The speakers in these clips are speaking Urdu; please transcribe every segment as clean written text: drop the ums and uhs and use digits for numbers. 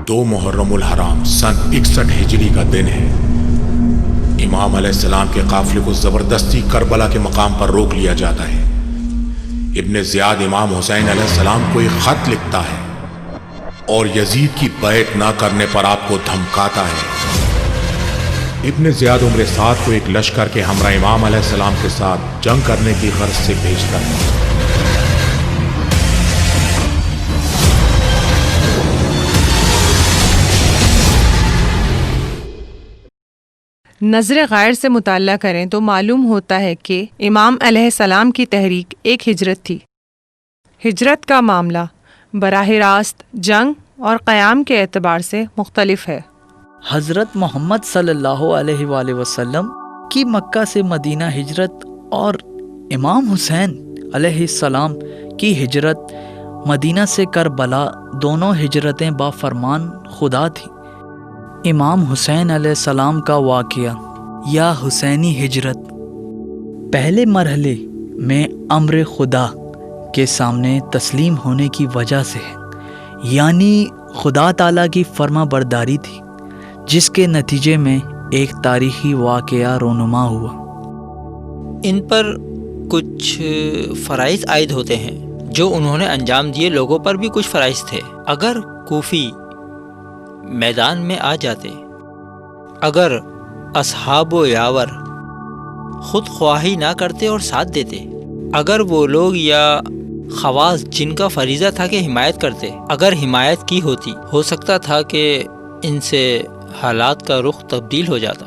دو محرم الحرام سن 61 ہجری کا دن ہے۔ امام علیہ السلام کے قافلے کو زبردستی کربلا کے مقام پر روک لیا جاتا ہے۔ ابن زیاد امام حسین علیہ السلام کو ایک خط لکھتا ہے اور یزید کی بیعت نہ کرنے پر آپ کو دھمکاتا ہے۔ ابن زیاد عمر سعد کو ایک لشکر کے ہمراہ امام علیہ السلام کے ساتھ جنگ کرنے کی غرض سے بھیجتا ہے۔ نظر غیر سے مطالعہ کریں تو معلوم ہوتا ہے کہ امام علیہ السلام کی تحریک ایک ہجرت تھی۔ ہجرت کا معاملہ براہ راست جنگ اور قیام کے اعتبار سے مختلف ہے۔ حضرت محمد صلی اللہ علیہ وآلہ وسلم کی مکہ سے مدینہ ہجرت اور امام حسین علیہ السلام کی ہجرت مدینہ سے کربلا دونوں ہجرتیں با فرمان خدا تھیں۔ امام حسین علیہ السلام کا واقعہ یا حسینی ہجرت پہلے مرحلے میں امر خدا کے سامنے تسلیم ہونے کی وجہ سے ہے، یعنی خدا تعالیٰ کی فرما برداری تھی، جس کے نتیجے میں ایک تاریخی واقعہ رونما ہوا۔ ان پر کچھ فرائض عائد ہوتے ہیں جو انہوں نے انجام دیے۔ لوگوں پر بھی کچھ فرائض تھے۔ اگر کوفی میدان میں آ جاتے، اگر اصحاب و یاور خود خواہی نہ کرتے اور ساتھ دیتے، اگر وہ لوگ یا خواص جن کا فریضہ تھا کہ حمایت کرتے، اگر حمایت کی ہوتی، ہو سکتا تھا کہ ان سے حالات کا رخ تبدیل ہو جاتا۔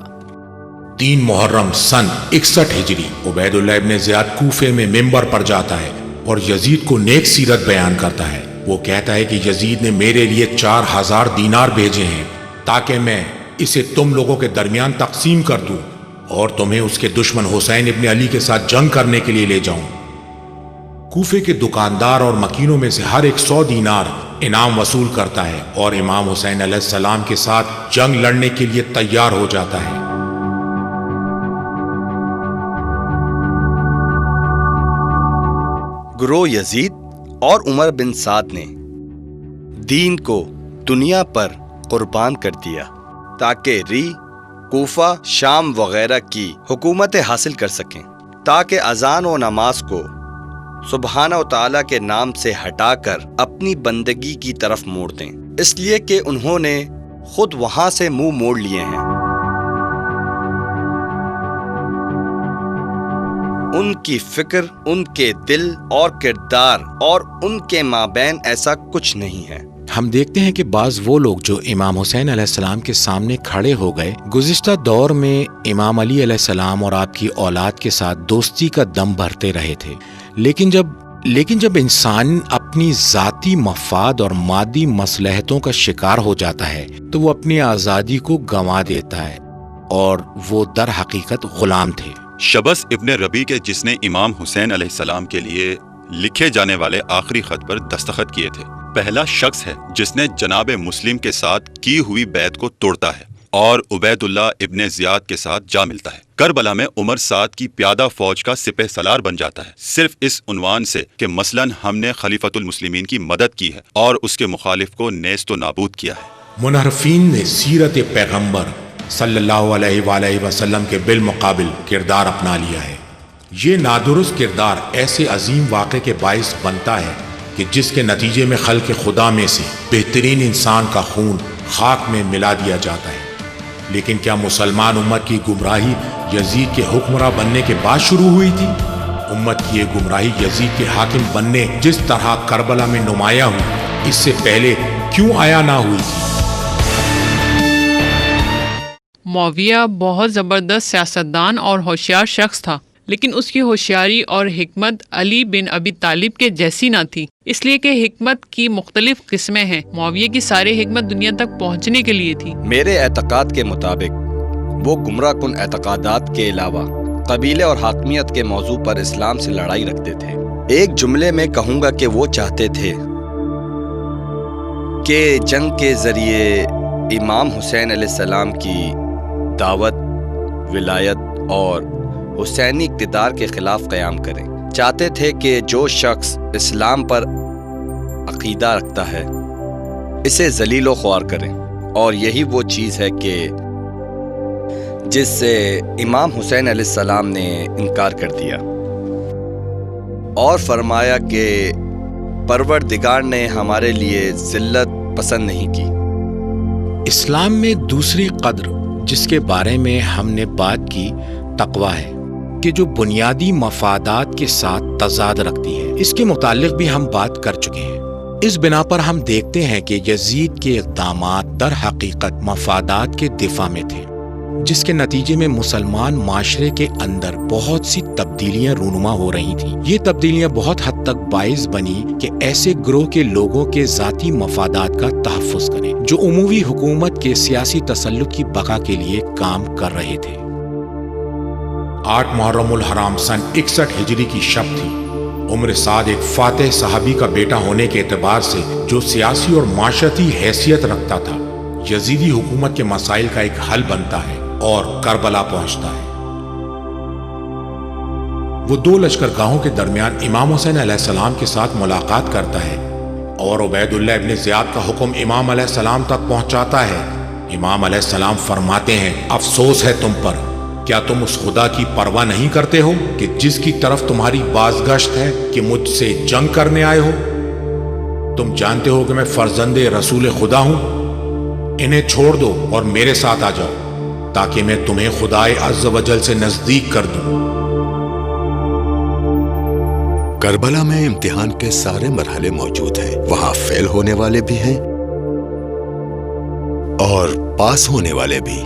3 محرم سن 61 ہجری عبید اللہ ابن زیاد کوفے میں منبر پر جاتا ہے اور یزید کو نیک سیرت بیان کرتا ہے۔ وہ کہتا ہے کہ یزید نے میرے لیے 4000 دینار بھیجے ہیں تاکہ میں اسے تم لوگوں کے درمیان تقسیم کر دوں اور تمہیں اس کے دشمن حسین ابن علی کے ساتھ جنگ کرنے کے لیے لے جاؤں۔ کوفے کے دکاندار اور مکینوں میں سے ہر ایک 100 دینار انعام وصول کرتا ہے اور امام حسین علیہ السلام کے ساتھ جنگ لڑنے کے لیے تیار ہو جاتا ہے۔ گروہ یزید اور عمر بن سعد نے دین کو دنیا پر قربان کر دیا تاکہ ری، کوفہ، شام وغیرہ کی حکومتیں حاصل کر سکیں، تاکہ اذان و نماز کو سبحانہ و تعالیٰ کے نام سے ہٹا کر اپنی بندگی کی طرف موڑ دیں، اس لیے کہ انہوں نے خود وہاں سے منہ موڑ لیے ہیں۔ ان کی فکر، ان کے دل اور کردار اور ان کے مابین ایسا کچھ نہیں ہے۔ ہم دیکھتے ہیں کہ بعض وہ لوگ جو امام حسین علیہ السلام کے سامنے کھڑے ہو گئے، گزشتہ دور میں امام علی علیہ السلام اور آپ کی اولاد کے ساتھ دوستی کا دم بھرتے رہے تھے، لیکن جب انسان اپنی ذاتی مفاد اور مادی مصلحتوں کا شکار ہو جاتا ہے تو وہ اپنی آزادی کو گنوا دیتا ہے، اور وہ در حقیقت غلام تھے۔ شبس ابن ربی کے جس نے امام حسین علیہ السلام کے لیے لکھے جانے والے آخری خط پر دستخط کیے تھے، پہلا شخص ہے جس نے جناب مسلم کے ساتھ کی ہوئی بیعت کو توڑتا ہے اور عبید اللہ ابن زیاد کے ساتھ جا ملتا ہے۔ کربلا میں عمر سعد کی پیادہ فوج کا سپہ سالار بن جاتا ہے، صرف اس عنوان سے کہ مثلاً ہم نے خلیفۃ المسلمین کی مدد کی ہے اور اس کے مخالف کو نیست و نابود کیا ہے۔ منحرفین نے سیرت پیغمبر صلی اللہ علیہ وآلہ وسلم کے بالمقابل کردار اپنا لیا ہے۔ یہ نادرست کردار ایسے عظیم واقعے کے باعث بنتا ہے کہ جس کے نتیجے میں خلق خدا میں سے بہترین انسان کا خون خاک میں ملا دیا جاتا ہے۔ لیکن کیا مسلمان امت کی گمراہی یزید کے حکمراں بننے کے بعد شروع ہوئی تھی؟ امت کی یہ گمراہی یزید کے حاکم بننے جس طرح کربلا میں نمایاں ہوئی، اس سے پہلے کیوں آیا نہ ہوئی تھی؟ معاویہ بہت زبردست سیاستدان اور ہوشیار شخص تھا، لیکن اس کی ہوشیاری اور حکمت علی بن ابی طالب کے جیسی نہ تھی، اس لیے کہ حکمت کی مختلف قسمیں ہیں۔ معاویہ کی ساری حکمت دنیا تک پہنچنے کے لیے تھی۔ میرے اعتقاد کے مطابق وہ گمراہ کن اعتقادات کے علاوہ قبیلے اور حاکمیت کے موضوع پر اسلام سے لڑائی رکھتے تھے۔ ایک جملے میں کہوں گا کہ وہ چاہتے تھے کہ جنگ کے ذریعے امام حسین علیہ السلام کی دعوت، ولایت اور حسینی اقتدار کے خلاف قیام کریں۔ چاہتے تھے کہ جو شخص اسلام پر عقیدہ رکھتا ہے اسے ذلیل و خوار کریں، اور یہی وہ چیز ہے کہ جس سے امام حسین علیہ السلام نے انکار کر دیا، اور فرمایا کہ پروردگار نے ہمارے لیے ذلت پسند نہیں کی۔ اسلام میں دوسری قدر جس کے بارے میں ہم نے بات کی تقویٰ ہے، کہ جو بنیادی مفادات کے ساتھ تضاد رکھتی ہے۔ اس کے متعلق بھی ہم بات کر چکے ہیں۔ اس بنا پر ہم دیکھتے ہیں کہ یزید کے اقدامات در حقیقت مفادات کے دفاع میں تھے، جس کے نتیجے میں مسلمان معاشرے کے اندر بہت سی تبدیلیاں رونما ہو رہی تھیں۔ یہ تبدیلیاں بہت حد تک باعث بنی کہ ایسے گروہ کے لوگوں کے ذاتی مفادات کا تحفظ کریں جو عمومی حکومت کے سیاسی تسلط کی بقا کے لیے کام کر رہے تھے۔ 8 محرم الحرام سن 61 ہجری کی شب تھی۔ عمر سعد ایک فاتح صحابی کا بیٹا ہونے کے اعتبار سے جو سیاسی اور معاشرتی حیثیت رکھتا تھا، یزیدی حکومت کے مسائل کا ایک حل بنتا ہے اور کربلا پہنچتا ہے۔ وہ 2 لشکرگاہوں کے درمیان امام حسین علیہ السلام کے ساتھ ملاقات کرتا ہے اور عبید اللہ ابن زیاد کا حکم امام علیہ السلام تک پہنچاتا ہے۔ امام علیہ السلام فرماتے ہیں، افسوس ہے تم پر، کیا تم اس خدا کی پرواہ نہیں کرتے ہو کہ جس کی طرف تمہاری بازگشت ہے کہ مجھ سے جنگ کرنے آئے ہو؟ تم جانتے ہو کہ میں فرزند رسول خدا ہوں۔ انہیں چھوڑ دو اور میرے ساتھ آ جاؤ تاکہ میں تمہیں خدائے عز و جل سے نزدیک کر دوں۔ کربلا میں امتحان کے سارے مرحلے موجود ہیں۔ وہاں فیل ہونے والے بھی ہیں اور پاس ہونے والے بھی۔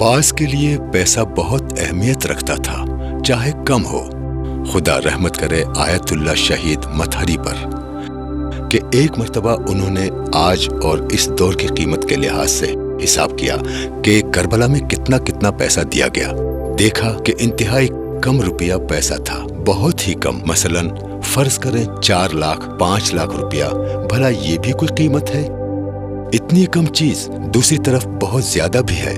بعض کے لیے پیسہ بہت اہمیت رکھتا تھا، چاہے کم ہو۔ خدا رحمت کرے آیت اللہ شہید مطہری پر کہ ایک مرتبہ انہوں نے آج اور اس دور کی قیمت کے لحاظ سے حساب کیا کہ کربلا میں کتنا پیسہ دیا گیا۔ دیکھا کہ انتہائی کم روپیہ پیسہ تھا، بہت ہی کم۔ مثلا فرض کریں 4 لاکھ 5 لاکھ روپیہ، بھلا یہ بھی کوئی قیمت ہے؟ اتنی کم چیز۔ دوسری طرف بہت زیادہ بھی ہے،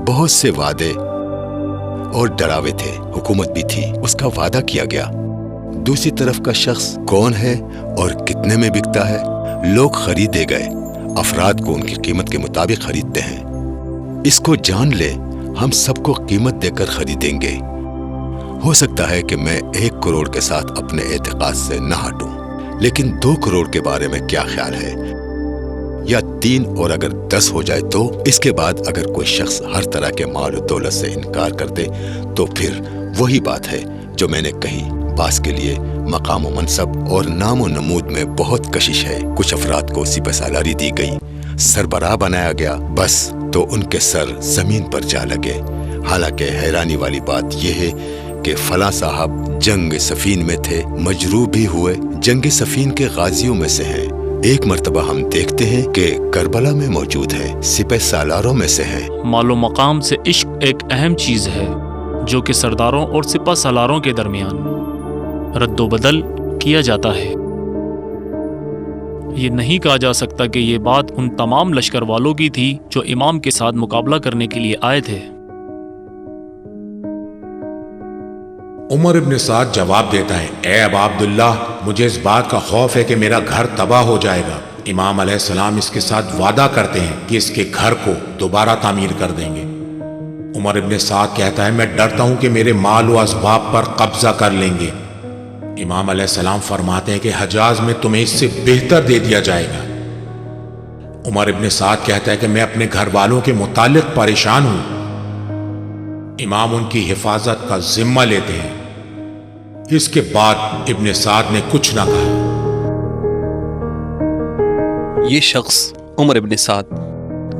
بہت سے وعدے اور ڈراوے تھے، حکومت بھی تھی، اس کا وعدہ کیا گیا۔ دوسری طرف کا شخص کون ہے اور کتنے میں بکتا ہے؟ لوگ خریدے گئے، افراد کو ان کی قیمت کے مطابق خریدتے ہیں۔ اس کو جان لے، ہم سب کو قیمت دے کر خریدیں گے۔ ہو سکتا ہے کہ میں 1 کروڑ کے ساتھ اپنے اعتقاد سے نہ ہٹوں، لیکن 2 کروڑ کے بارے میں کیا خیال ہے؟ یا 3، اور اگر 10 ہو جائے تو؟ اس کے بعد اگر کوئی شخص ہر طرح کے مال و دولت سے انکار کر دے تو پھر وہی بات ہے جو میں نے کہی، بعض کے لیے مقام و منصب اور نام و نمود میں بہت کشش ہے۔ کچھ افراد کو سپہ سالاری دی گئی، سربراہ بنایا گیا، بس تو ان کے سر زمین پر جا لگے۔ حالانکہ حیرانی والی بات یہ ہے کہ فلاں صاحب جنگ صفین میں تھے، مجروح بھی ہوئے، جنگ صفین کے غازیوں میں سے ہیں۔ ایک مرتبہ ہم دیکھتے ہیں کہ کربلا میں موجود ہے، سپہ سالاروں میں سے ہیں۔ مال و مقام سے عشق ایک اہم چیز ہے جو کہ سرداروں اور سپہ سالاروں کے درمیان رد و بدل کیا جاتا ہے۔ یہ نہیں کہا جا سکتا کہ یہ بات ان تمام لشکر والوں کی تھی جو امام کے ساتھ مقابلہ کرنے کے لیے آئے تھے۔ عمر ابن سعد جواب دیتا ہے، اے ابا عبداللہ، مجھے اس بات کا خوف ہے کہ میرا گھر تباہ ہو جائے گا۔ امام علیہ السلام اس کے ساتھ وعدہ کرتے ہیں کہ اس کے گھر کو دوبارہ تعمیر کر دیں گے۔ عمر ابن سعد کہتا ہے، میں ڈرتا ہوں کہ میرے مال و اسباب پر قبضہ کر لیں گے۔ امام علیہ السلام فرماتے ہیں کہ حجاز میں تمہیں اس سے بہتر دے دیا جائے گا۔ عمر ابن سعد کہتا ہے کہ میں اپنے گھر والوں کے متعلق پریشان ہوں۔ امام ان کی حفاظت کا ذمہ لیتے ہیں۔ اس کے بعد ابن سعد نے کچھ نہ کہا۔ یہ شخص عمر ابن سعد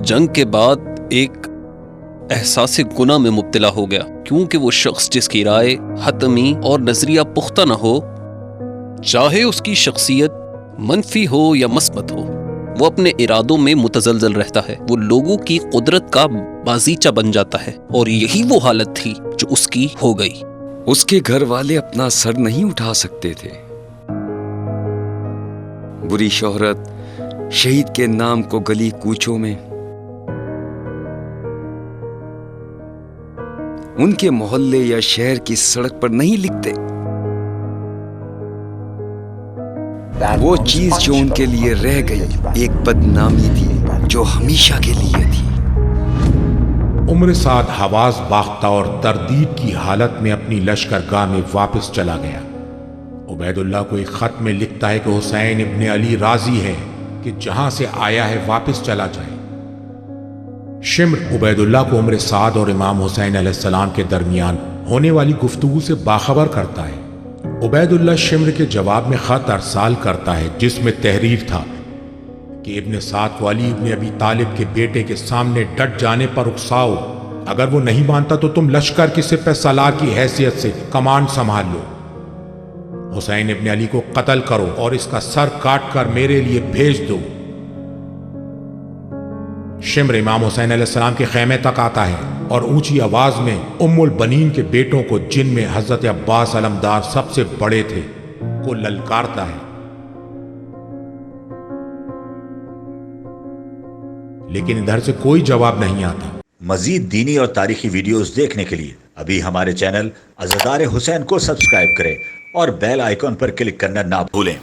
جنگ کے بعد ایک احساس گناہ میں مبتلا ہو گیا، کیونکہ وہ شخص جس کی رائے حتمی اور نظریہ پختہ نہ ہو، چاہے اس کی شخصیت منفی ہو یا مثبت ہو، وہ اپنے ارادوں میں متزلزل رہتا ہے، وہ لوگوں کی قدرت کا بازیچہ بن جاتا ہے، اور یہی وہ حالت تھی جو اس کی ہو گئی۔ اس کے گھر والے اپنا سر نہیں اٹھا سکتے تھے۔ بری شہرت شہید کے نام کو گلی کوچوں میں، ان کے محلے یا شہر کی سڑک پر نہیں لکھتے۔ وہ چیز جو ان کے لیے رہ گئی ایک بدنامی تھی جو ہمیشہ کے لیے تھی۔ عمر سعد حواس باختہ اور تردید کی حالت میں اپنی لشکرگاہ میں واپس چلا گیا۔ عبید اللہ کو ایک خط میں لکھتا ہے کہ حسین ابن علی راضی ہے کہ جہاں سے آیا ہے واپس چلا جائے۔ شمر عبید اللہ کو عمر سعد اور امام حسین علیہ السلام کے درمیان ہونے والی گفتگو سے باخبر کرتا ہے۔ عبید اللہ شمر کے جواب میں خط ارسال کرتا ہے جس میں تحریر تھا کہ ابن سعد کو علی ابن ابی طالب کے بیٹے کے سامنے ڈٹ جانے پر اکساؤ، اگر وہ نہیں مانتا تو تم لشکر کی سپہ سالار کی حیثیت سے کمانڈ سنبھال لو، حسین ابن علی کو قتل کرو اور اس کا سر کاٹ کر میرے لیے بھیج دو۔ شمر امام حسین علیہ السلام کے خیمے تک آتا ہے اور اونچی آواز میں ام البنین کے بیٹوں کو، جن میں حضرت عباس علمدار سب سے بڑے تھے، کو للکارتا ہے، لیکن ادھر سے کوئی جواب نہیں آتا۔ مزید دینی اور تاریخی ویڈیوز دیکھنے کے لیے ابھی ہمارے چینل عزادار حسین کو سبسکرائب کریں اور بیل آئیکن پر کلک کرنا نہ بھولیں۔